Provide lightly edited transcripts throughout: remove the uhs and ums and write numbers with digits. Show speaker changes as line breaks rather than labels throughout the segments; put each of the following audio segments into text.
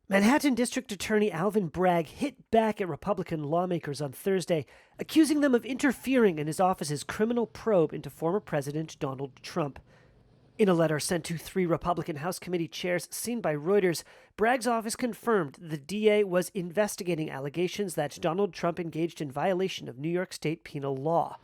Manhattan District Attorney Alvin Bragg hit back at Republican lawmakers on Thursday, accusing them of interfering in his office's criminal probe into former President Donald Trump. In a letter sent to 3 Republican House committee chairs seen by Reuters, Bragg's office confirmed the DA was investigating allegations that Donald Trump engaged in violation of New York state penal law.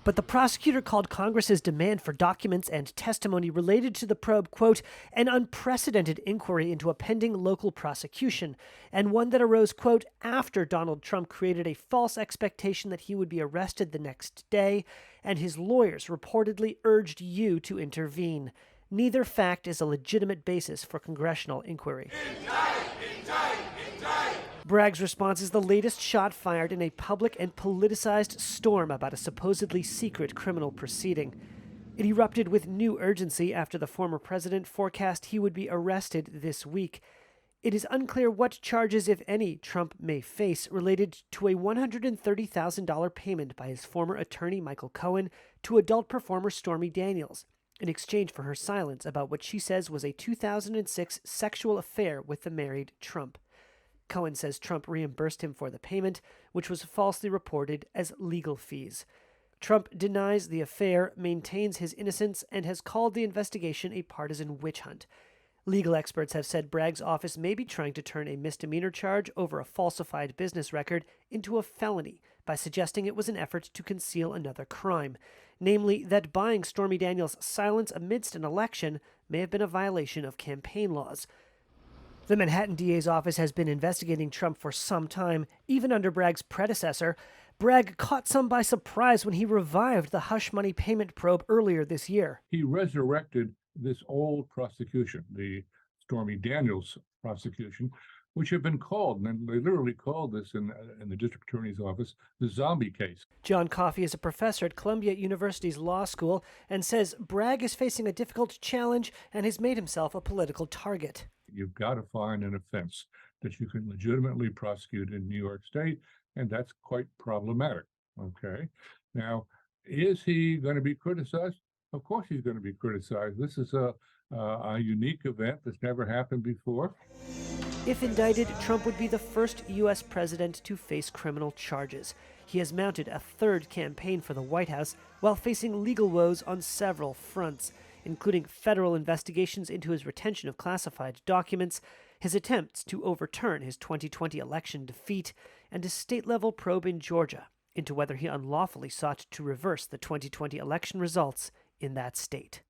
But the prosecutor called Congress's demand for documents and testimony related to the probe, quote, an unprecedented inquiry into a pending local prosecution, and one that arose, quote, after Donald Trump created a false expectation that he would be arrested the next day, and his lawyers reportedly urged you to intervene. Neither fact is a legitimate basis for congressional inquiry. Bragg's response is the latest shot fired in a public and politicized storm about a supposedly secret criminal proceeding. It erupted with new urgency after the former president forecast he would be arrested this week. It is unclear what charges, if any, Trump may face related to a $130,000 payment by his former attorney Michael Cohen to adult performer Stormy Daniels in exchange for her silence about what she says was a 2006 sexual affair with the married Trump. Cohen says Trump reimbursed him for the payment, which was falsely reported as legal fees. Trump denies the affair, maintains his innocence, and has called the investigation a partisan witch hunt. Legal experts have said Bragg's office may be trying to turn a misdemeanor charge over a falsified business record into a felony by suggesting it was an effort to conceal another crime, namely that buying Stormy Daniels' silence amidst an election may have been a violation of campaign laws. The Manhattan DA's office has been investigating Trump for some time, even under Bragg's predecessor. Bragg caught some by surprise when he revived the hush money payment probe earlier this year.
He resurrected this old prosecution, the Stormy Daniels prosecution, which had been called, and they literally called this in the district attorney's office, the zombie case.
John Coffey is a professor at Columbia University's law school and says Bragg is facing a difficult challenge and has made himself a political target.
You've got to find an offense that you can legitimately prosecute in New York State, and that's quite problematic. Okay. Now, is he going to be criticized? Of course he's going to be criticized. This is a unique event that's never happened before.
If indicted, Trump would be the first U.S. president to face criminal charges. He has mounted a third campaign for the White House while facing legal woes on several fronts, including federal investigations into his retention of classified documents, his attempts to overturn his 2020 election defeat, and a state-level probe in Georgia into whether he unlawfully sought to reverse the 2020 election results in that state.